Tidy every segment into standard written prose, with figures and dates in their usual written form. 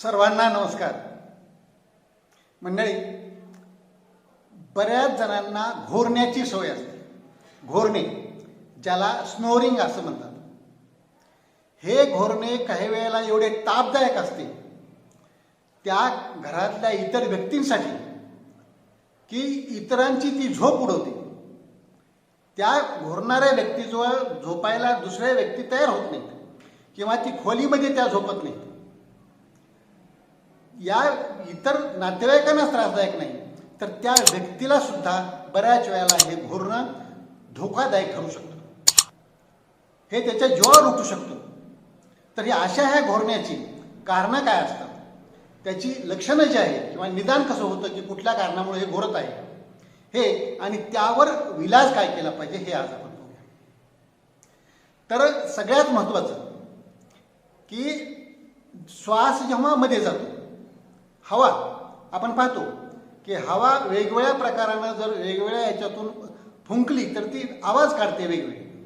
सर्वांना नमस्कार. मंडळी, बऱ्याच जणांना घोरण्याची सवय असते. घोरणे, ज्याला स्नोरिंग असं म्हणतात. हे घोरणे काही वेळेला एवढे तापदायक असते त्या घरातल्या इतर व्यक्तींसाठी की इतरांची ती झोप उडवते. त्या घोरणाऱ्या व्यक्तीजवळ झोपायला दुसऱ्या व्यक्ती तयार होत नाहीत किंवा ती खोलीमध्ये त्या झोपत नाहीत. या इतर नातेवाईकांना त्रासदायक नाही तर त्या व्यक्तीला सुद्धा बऱ्याच वेळेला हे घोरणं धोकादायक ठरू शकतं. हे त्याच्या जीवावर उठू शकतं. तर अशा ह्या घोरण्याची कारणं काय असतात, त्याची लक्षणं जी आहे किंवा निदान कसं होतं की कुठल्या कारणामुळे हे घोरत आहे हे आणि त्यावर विलाज काय केला पाहिजे हे आज आपण बघूया. तर सगळ्यात महत्त्वाचं की श्वास जेव्हा मध्ये जातो, हवा आपण पाहतो की हवा वेगवेगळ्या प्रकारानं जर वेगवेगळ्या याच्यातून फुंकली तर ती आवाज काढते वेगवेगळी.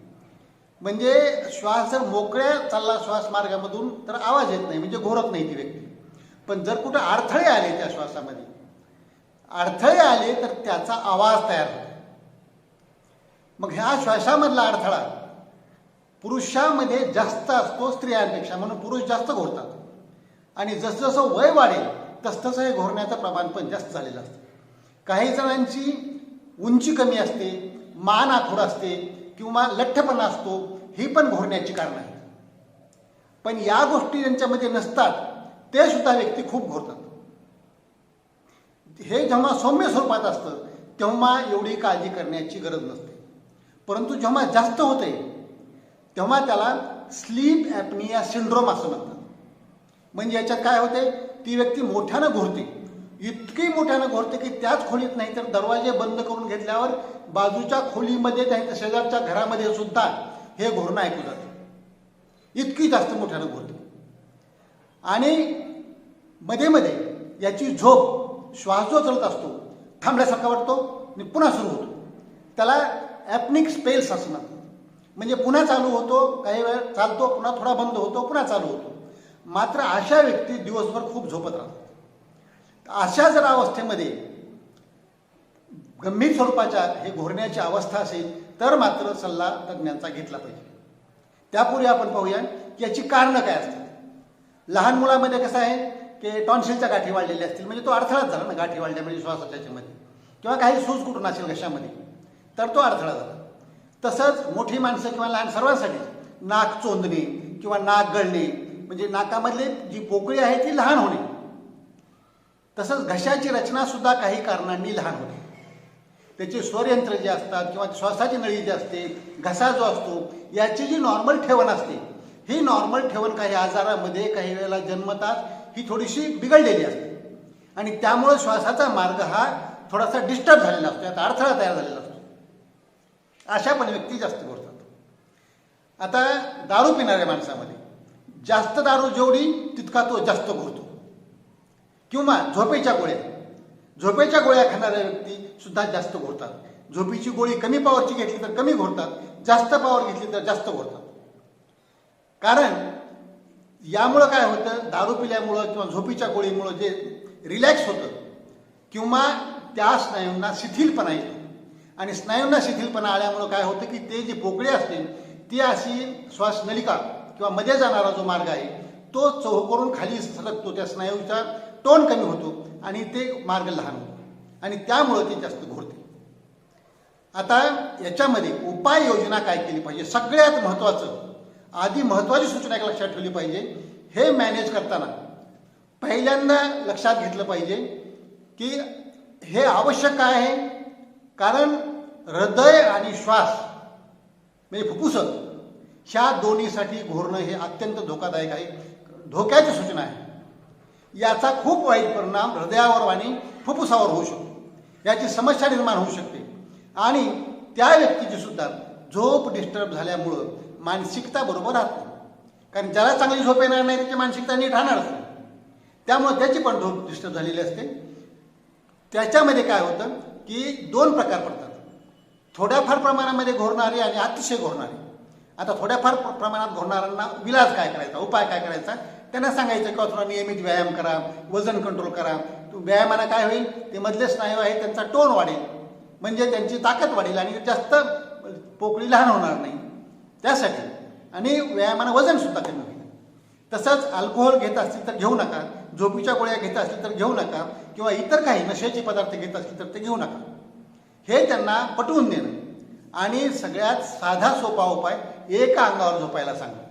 म्हणजे श्वास जर मोकळ्या चालला श्वास मार्गामधून तर आवाज येत नाही, म्हणजे घोरत नाही ती व्यक्ती. पण जर कुठं अडथळे आले त्या श्वासामध्ये अडथळे आले तर त्याचा आवाज तयार होतो. मग ह्या श्वासामधला अडथळा पुरुषामध्ये जास्त असतो स्त्रियांपेक्षा, म्हणून पुरुष जास्त घोरतात. आणि जसं जसं वय वाढेल तसतसं हे घोरण्याचं प्रमाण पण जास्त झालेलं असतं. काही जणांची उंची कमी असते, मान आखूड असते किंवा लठ्ठपणा असतो, ही पण घोरण्याची कारणं आहेत. पण या गोष्टी ज्यांच्यामध्ये नसतात ते सुद्धा व्यक्ती खूप घोरतात. हे जेव्हा सौम्य स्वरूपात असतं तेव्हा एवढी काळजी करण्याची गरज नसते. परंतु जेव्हा जास्त होते तेव्हा त्याला स्लीप ॲपनिया सिंड्रोम असं म्हणतात. म्हणजे याच्यात काय होते, ती व्यक्ती मोठ्यानं घोरते, इतकी मोठ्यानं घोरते की त्याच खोलीत नाही तर दरवाजे बंद करून घेतल्यावर बाजूच्या खोलीमध्ये त्या शेजारच्या घरामध्ये सुद्धा हे घोरणं ऐकू जातं. इतकी जास्त मोठ्यानं घोरते. आणि मध्ये मध्ये याची झोप, श्वास जो चालत असतो थांबल्यासारखा वाटतो आणि पुन्हा सुरू होतो. त्याला ॲपनिक स्पेल्स असं म्हणतात. म्हणजे पुन्हा चालू होतो, काही वेळ चालतो, पुन्हा थोडा बंद होतो, पुन्हा चालू होतो. मात्र अशा व्यक्ती दिवसभर खूप झोपत राहतात. अशा जर अवस्थेमध्ये गंभीर स्वरूपाच्या हे घोरण्याची अवस्था असेल तर मात्र सल्ला तज्ज्ञांचा घेतला पाहिजे. त्यापूर्वी आपण पाहूया की याची कारणं काय असतात. लहान मुलामध्ये कसं आहे की टॉन्सिलच्या गाठी वाढलेल्या असतील, म्हणजे तो अडथळाच झाला ना, गाठी वाढल्यामध्ये श्वासाच्या ह्याच्यामध्ये, किंवा काही सूज कुठून असेल घशामध्ये तर तो अडथळा झाला. तसंच मोठी माणसं किंवा लहान सर्वांसाठी नाक चोंदणे किंवा नाक गळणे, म्हणजे नाकामधली जी पोकळी आहे ती लहान होणे. तसंच घशाची रचना सुद्धा काही कारणांनी लहान होते. त्याचे स्वरयंत्र जे असतात किंवा श्वासाची नळी जी असते, घसा जो असतो, याची जी नॉर्मल ठेवण असते, ही नॉर्मल ठेवण काही आजारामध्ये काही वेळेला जन्मतात ही थोडीशी बिघडलेली असते आणि त्यामुळे श्वासाचा मार्ग हा थोडासा डिस्टर्ब झालेला असतो, यात अडथळा तयार झालेला असतो. अशा पण व्यक्ती जास्त घोरतात. आता दारू पिणाऱ्या माणसामध्ये जास्त दारू जेवढी तितका तो जास्त घोरतो. किंवा झोपेच्या गोळ्या खाणाऱ्या व्यक्ती सुद्धा जास्त घोरतात. झोपेची गोळी कमी पॉवरची घेतली तर कमी घोरतात, जास्त पॉवर घेतली तर जास्त घोरतात. कारण यामुळं काय होतं, दारू पिल्यामुळं किंवा झोपेच्या गोळीमुळं जे रिलॅक्स होतं किंवा त्या स्नायूंना शिथिलपणा येतो. आणि स्नायूंना शिथिलपणा आल्यामुळं काय होतं की ते जी पोकळी असते ती अशी श्वासनलिका किंवा मध्ये जाणारा जो मार्ग आहे तो चौकरून खाली सरकतो, त्या स्नायूचा टोन कमी होतो आणि ते मार्ग लहान होतो आणि त्यामुळं ते जास्त घोरते. आता याच्यामध्ये उपाययोजना काय केली पाहिजे, सगळ्यात महत्त्वाचं आधी महत्त्वाची सूचना एक लक्षात ठेवली पाहिजे. हे मॅनेज करताना पहिल्यांदा लक्षात घेतलं पाहिजे की हे आवश्यक काय आहे. कारण हृदय आणि श्वास म्हणजे फुफ्फुसं ह्या दोन्हीसाठी घोरणं हे अत्यंत धोकादायक आहे, धोक्याची सूचना आहे. याचा खूप वाईट परिणाम हृदयावर आणि फुफ्फुसावर होऊ शकतो. याची समस्या निर्माण होऊ शकते आणि त्या व्यक्तीची सुद्धा झोप डिस्टर्ब झाल्यामुळं मानसिकता बरोबर राहत नाही. कारण ज्याला चांगली झोप येणार नाही त्याची मानसिकता नीट राहणारच नाही. त्यामुळे त्याची पण झोप डिस्टर्ब झालेली असते. त्याच्यामध्ये काय होतं की दोन प्रकार पडतात, थोड्याफार प्रमाणामध्ये घोरणारे आणि अतिशय घोरणारे. आता थोड्याफार प्रमाणात घोरणाऱ्यांना विलाज काय करायचा, उपाय काय करायचा त्यांना सांगायचं किंवा थोडा नियमित व्यायाम करा, वजन कंट्रोल करा. व्यायामानं काय होईल, ते मधले स्नायू आहे त्यांचा टोन वाढेल, म्हणजे त्यांची ताकद वाढेल आणि जास्त पोकळी लहान होणार नाही त्यासाठी. आणि व्यायामानं वजनसुद्धा कमी होईल. तसंच अल्कोहोल घेत असतील तर घेऊ नका, झोपीच्या गोळ्या घेत असतील तर घेऊ नका, किंवा इतर काही नशेचे पदार्थ घेत असतील तर ते घेऊ नका. हे त्यांना पटवून देणं. आणि सगळ्यात साधा सोपा उपाय, एका अंगावर झोपायला सांगणं.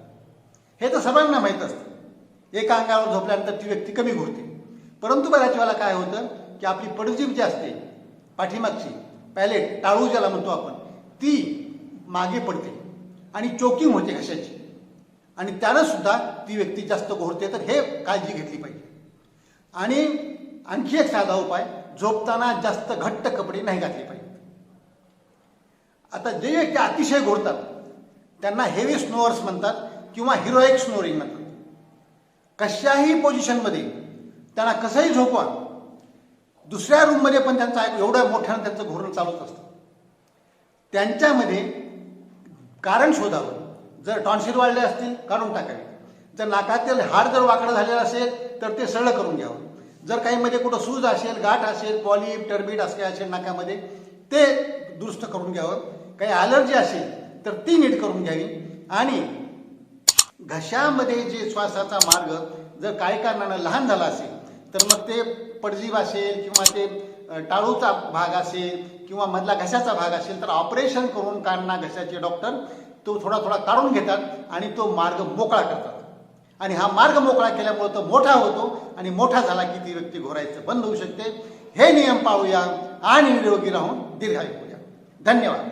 हे तर सर्वांना माहीत असतं, एका अंगावर झोपल्यानंतर ती व्यक्ती कमी घोरते. परंतु बऱ्याच वेळेला काय होतं की आपली पडजीभ जी असते पाठीमागची, पॅलेट, टाळू ज्याला म्हणतो आपण, ती मागे पडते आणि चोकिंग होते घशाची, आणि त्यानं सुद्धा ती व्यक्ती जास्त घोरते. तर हे काळजी घेतली पाहिजे. आणि आणखी एक साधा उपाय, झोपताना जास्त घट्ट कपडे नाही घातले पाहिजे. आता जे व्यक्ती अतिशय घोरतात त्यांना हेवी स्नोअर्स म्हणतात किंवा हिरोईक स्नोरिंग म्हणतात. कशाही पोझिशनमध्ये त्यांना कसंही झोपवा, दुसऱ्या रूममध्ये पण त्यांचा एवढं मोठ्यानं त्यांचं घोरण चालूच असतं. त्यांच्यामध्ये कारण शोधावं. जर टॉन्सिल वाढले असतील काढून टाकावे, जर नाकातील हाड जर वाकडं झालेलं असेल तर ते सरळ करून घ्यावं, जर काही मध्ये कुठं सूज असेल, गाठ असेल, पॉलिप, टर्बिट असे असेल नाकामध्ये ते दुरुस्त करून घ्यावं, काही ॲलर्जी असेल तर ती नीट करून घ्यावी. आणि घशामध्ये जे श्वासाचा मार्ग जर काही कारणानं लहान झाला असेल तर मग ते पडजीभ असेल किंवा ते टाळूचा भाग असेल किंवा मधला घशाचा भाग असेल तर ऑपरेशन करून काढणं घशाचे डॉक्टर तो थोडा थोडा काढून घेतात आणि तो मार्ग मोकळा करतात. आणि हा मार्ग मोकळा केल्यामुळे तो मोठा होतो आणि मोठा झाला की ती व्यक्ती घोरायचं बंद होऊ शकते. हे नियम पाळूया आणि निरोगी राहून दीर्घायू होऊया. धन्यवाद.